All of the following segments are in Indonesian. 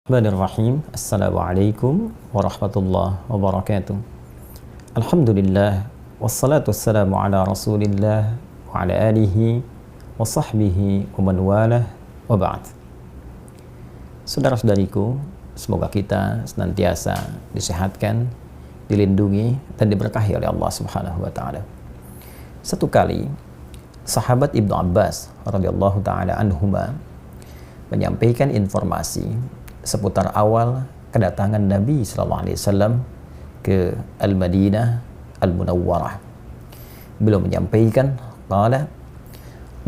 Bismillahirrahmanirrahim. Assalamualaikum warahmatullahi wabarakatuh. Alhamdulillah wassalatu wassalamu ala Rasulillah wa ala alihi wa sahbihi wa man walah wa ba'd. Saudara-saudariku, semoga kita senantiasa disehatkan, dilindungi dan diberkahi oleh Allah Subhanahu wa taala. Satu kali sahabat Ibnu Abbas radhiyallahu taala anhuma menyampaikan informasi seputar awal kedatangan Nabi sallallahu alaihi wasallam ke Al-Madinah Al-Munawwarah. Beliau menyampaikan, qala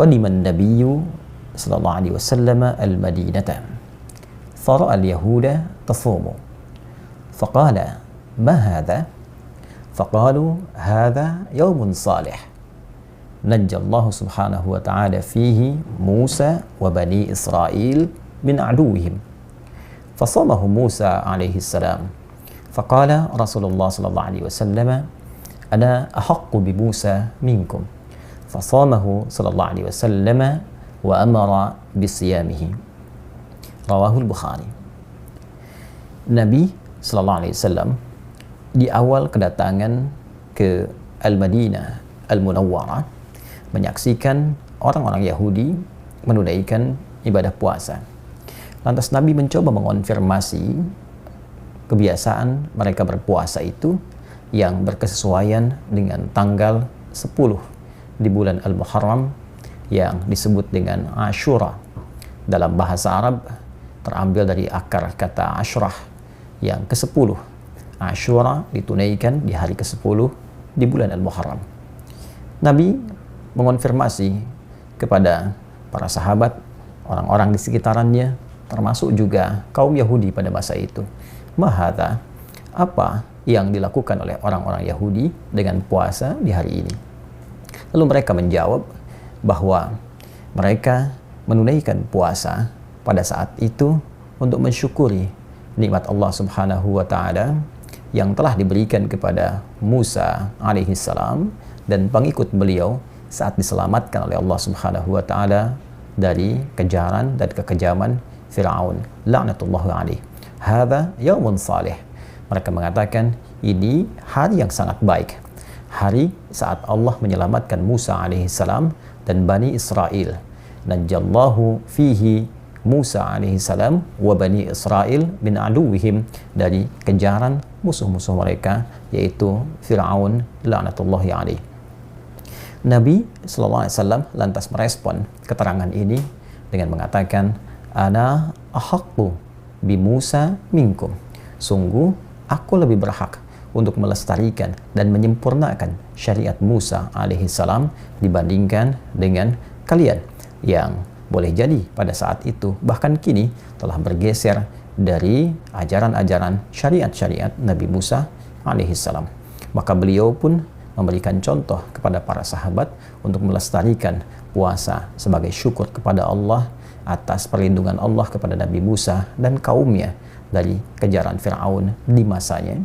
qadiman nabiyyu sallallahu alaihi wasallam al-Madinata fara'a al-yahuda tasumu faqala ma hadha faqalu hadha yawmun salih najjallahu subhanahu wa ta'ala fihi Musa wa bani Israil min aduwwihim فصامه موسى عليه السلام فقال رسول الله صلى الله عليه وسلم أنا أحق بموسى منكم فصامه صلى الله عليه وسلم وأمر بصيامه رواه البخاري. Nabi sallallahu alaihi wasallam di awal kedatangan ke Al-Madinah Al-Munawwarah menyaksikan orang-orang Yahudi menunaikan ibadah puasa. Lantas Nabi mencoba mengonfirmasi kebiasaan mereka berpuasa itu yang berkesesuaian dengan tanggal 10 di bulan Al-Muharram yang disebut dengan Ashura. Dalam bahasa Arab terambil dari akar kata Ashrah yang ke-10. Ashura ditunaikan di hari ke-10 di bulan Al-Muharram. Nabi mengonfirmasi kepada para sahabat, orang-orang di sekitarannya, termasuk juga kaum Yahudi pada masa itu. Mahadha, apa yang dilakukan oleh orang-orang Yahudi dengan puasa di hari ini? Lalu mereka menjawab bahwa mereka menunaikan puasa pada saat itu untuk mensyukuri nikmat Allah Subhanahu wa taala yang telah diberikan kepada Musa alaihi salam dan pengikut beliau saat diselamatkan oleh Allah Subhanahu wa taala dari kejaran dan kekejaman Fir'aun la'natullahi alaih. Hadza yaumun salih. Mereka mengatakan ini hari yang sangat baik. Hari saat Allah menyelamatkan Musa alaihi salam dan Bani Israel. Najjallahu fihi Musa alaihi salam wa Bani Israel min aduwwihim, dari kejaran musuh-musuh mereka yaitu Fir'aun la'natullahi alaih. Nabi sallallahu alaihi wasallam lantas merespon keterangan ini dengan mengatakan, Ana ahaqqu bi Musa minkum. Sungguh aku lebih berhak untuk melestarikan dan menyempurnakan syariat Musa alaihi salam dibandingkan dengan kalian yang boleh jadi pada saat itu bahkan kini telah bergeser dari ajaran-ajaran syariat-syariat Nabi Musa alaihi salam. Maka beliau pun memberikan contoh kepada para sahabat untuk melestarikan puasa sebagai syukur kepada Allah atas perlindungan Allah kepada Nabi Musa dan kaumnya dari kejaran Fir'aun di masanya.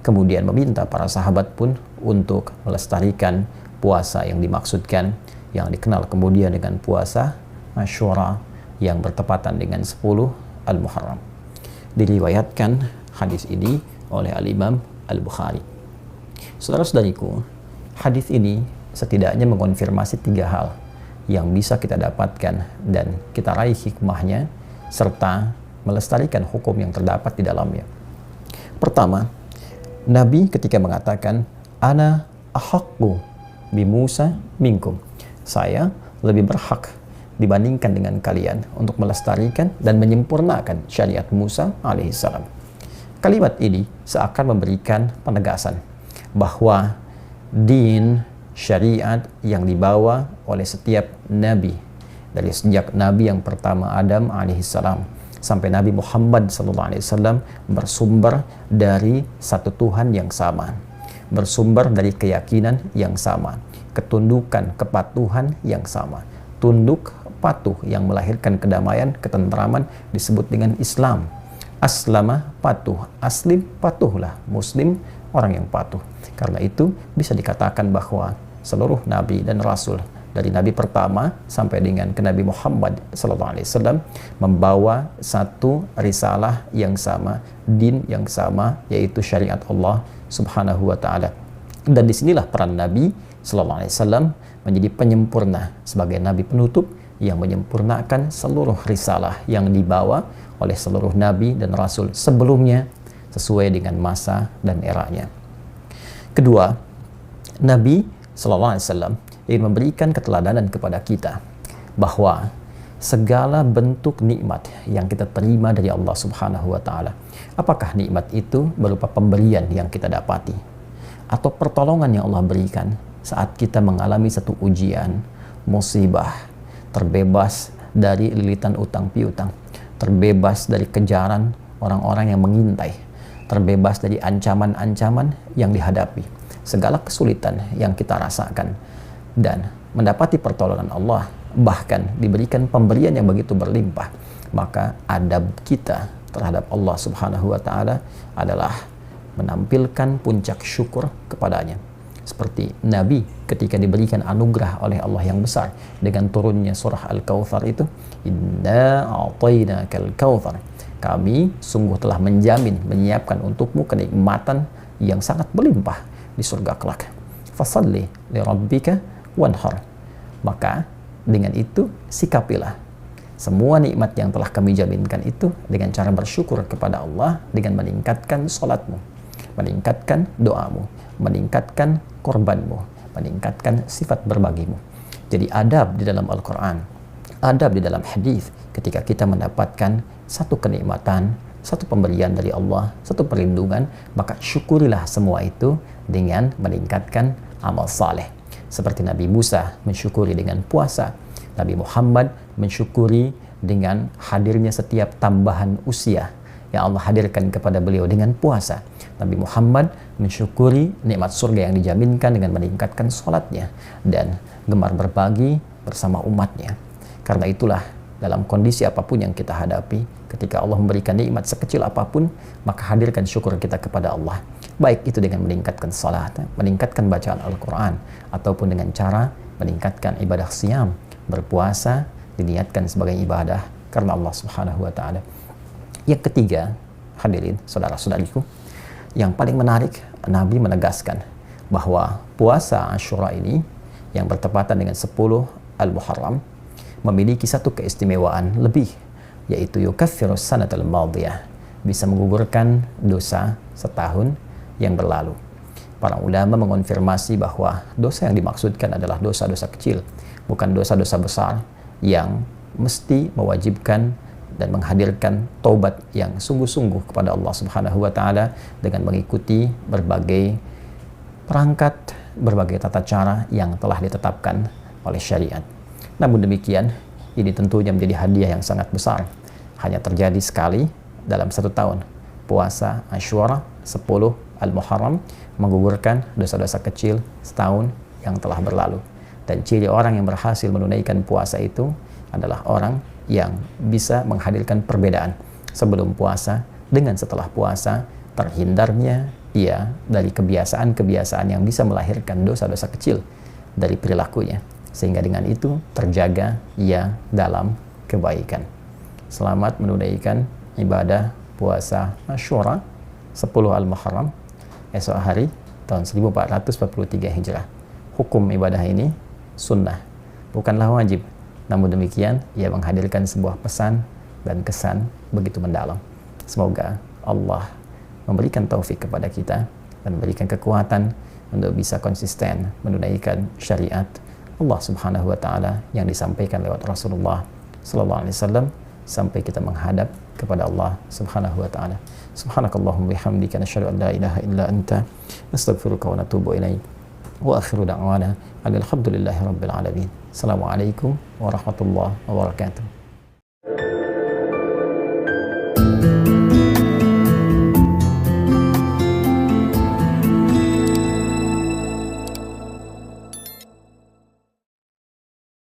Kemudian meminta para sahabat pun untuk melestarikan puasa yang dimaksudkan, yang dikenal kemudian dengan puasa Ashura yang bertepatan dengan 10 Al-Muharram. Diriwayatkan hadis ini oleh Al-Imam Al-Bukhari. Saudara-saudariku, hadis ini setidaknya mengonfirmasi 3 hal yang bisa kita dapatkan dan kita raih hikmahnya serta melestarikan hukum yang terdapat di dalamnya. Pertama, Nabi ketika mengatakan ana ahaqqu bi Musa minkum, saya lebih berhak dibandingkan dengan kalian untuk melestarikan dan menyempurnakan syariat Musa alaihissalam. Kalimat ini seakan memberikan penegasan bahwa din syariat yang dibawa oleh setiap nabi dari sejak nabi yang pertama Adam alaihissalam sampai Nabi Muhammad sallallahu alaihi wasallam bersumber dari satu Tuhan yang sama, bersumber dari keyakinan yang sama, ketundukan kepatuhan yang sama. Tunduk patuh yang melahirkan kedamaian, ketentraman disebut dengan Islam. Aslama patuh, aslim patuhlah, muslim orang yang patuh. Karena itu bisa dikatakan bahwa seluruh nabi dan rasul dari Nabi pertama sampai dengan ke Nabi Muhammad SAW membawa satu risalah yang sama, din yang sama, yaitu syariat Allah Subhanahu wa Ta'ala. Dan disinilah peran Nabi SAW menjadi penyempurna sebagai Nabi penutup yang menyempurnakan seluruh risalah yang dibawa oleh seluruh Nabi dan Rasul sebelumnya sesuai dengan masa dan eranya. Kedua, Nabi SAW ingin memberikan keteladanan kepada kita bahwa segala bentuk nikmat yang kita terima dari Allah Subhanahu wa Ta'ala, apakah nikmat itu berupa pemberian yang kita dapati atau pertolongan yang Allah berikan saat kita mengalami satu ujian, musibah, terbebas dari lilitan utang piutang, terbebas dari kejaran orang-orang yang mengintai, terbebas dari ancaman-ancaman yang dihadapi, segala kesulitan yang kita rasakan, dan mendapati pertolongan Allah, bahkan diberikan pemberian yang begitu berlimpah, maka adab kita terhadap Allah Subhanahu wa Ta'ala adalah menampilkan puncak syukur kepadanya. Seperti Nabi ketika diberikan anugerah oleh Allah yang besar dengan turunnya surah Al-Kautsar itu, inna a'tainakal kautsar, kami sungguh telah menjamin, menyiapkan untukmu kenikmatan yang sangat berlimpah di surga kelak. Fasalli li rabbika wanhar, maka dengan itu sikapilah semua nikmat yang telah kami jaminkan itu dengan cara bersyukur kepada Allah dengan meningkatkan salatmu, meningkatkan doamu, meningkatkan korbanmu, meningkatkan sifat berbagimu. Jadi adab di dalam Al-Quran, adab di dalam hadis, ketika kita mendapatkan satu kenikmatan, satu pemberian dari Allah, satu perlindungan, maka syukurilah semua itu dengan meningkatkan amal saleh. Seperti Nabi Musa mensyukuri dengan puasa, Nabi Muhammad mensyukuri dengan hadirnya setiap tambahan usia yang Allah hadirkan kepada beliau dengan puasa. Nabi Muhammad mensyukuri nikmat surga yang dijaminkan dengan meningkatkan sholatnya dan gemar berbagi bersama umatnya. Karena itulah dalam kondisi apapun yang kita hadapi, ketika Allah memberikan nikmat sekecil apapun, maka hadirkan syukur kita kepada Allah. Baik itu dengan meningkatkan salat, meningkatkan bacaan Al-Quran, ataupun dengan cara meningkatkan ibadah siyam, berpuasa, diniatkan sebagai ibadah karena Allah Subhanahu wa Ta'ala. Yang ketiga, hadirin saudara-saudariku, yang paling menarik, Nabi menegaskan bahwa puasa Asyura ini yang bertepatan dengan 10 Al-Muharram memiliki satu keistimewaan lebih, yaitu yukaffirus sanatal madiyah, bisa menggugurkan dosa setahun yang berlalu. Para ulama mengonfirmasi bahwa dosa yang dimaksudkan adalah dosa-dosa kecil, bukan dosa-dosa besar yang mesti mewajibkan dan menghadirkan taubat yang sungguh-sungguh kepada Allah Subhanahu wa Ta'ala dengan mengikuti berbagai perangkat, berbagai tata cara yang telah ditetapkan oleh syariat. Namun demikian, ini tentunya menjadi hadiah yang sangat besar. Hanya terjadi sekali dalam satu tahun. Puasa Asyura 10 Al-Muharram menggugurkan dosa-dosa kecil setahun yang telah berlalu. Dan ciri orang yang berhasil menunaikan puasa itu adalah orang yang bisa menghadirkan perbedaan sebelum puasa dengan setelah puasa, terhindarnya ia dari kebiasaan-kebiasaan yang bisa melahirkan dosa-dosa kecil dari perilakunya, sehingga dengan itu terjaga ia dalam kebaikan. Selamat menunaikan ibadah puasa Asyura 10 Al-Muharram esok hari tahun 1443 Hijrah. Hukum ibadah ini sunnah, bukanlah wajib. Namun demikian, ia menghadirkan sebuah pesan dan kesan begitu mendalam. Semoga Allah memberikan taufik kepada kita dan memberikan kekuatan untuk bisa konsisten menunaikan syariat Allah Subhanahu wa Ta'ala yang disampaikan lewat Rasulullah sallallahu alaihi wasallam sampai kita menghadap kepada Allah Subhanahu wa Ta'ala. Subhanakallahumma bihamdika nasyhadu an la ilaha illa anta nastaghfiruka wa natubu ilaik. Wa akhiru da'wana alhamdulillahi rabbil alamin. Assalamualaikum warahmatullahi wabarakatuh.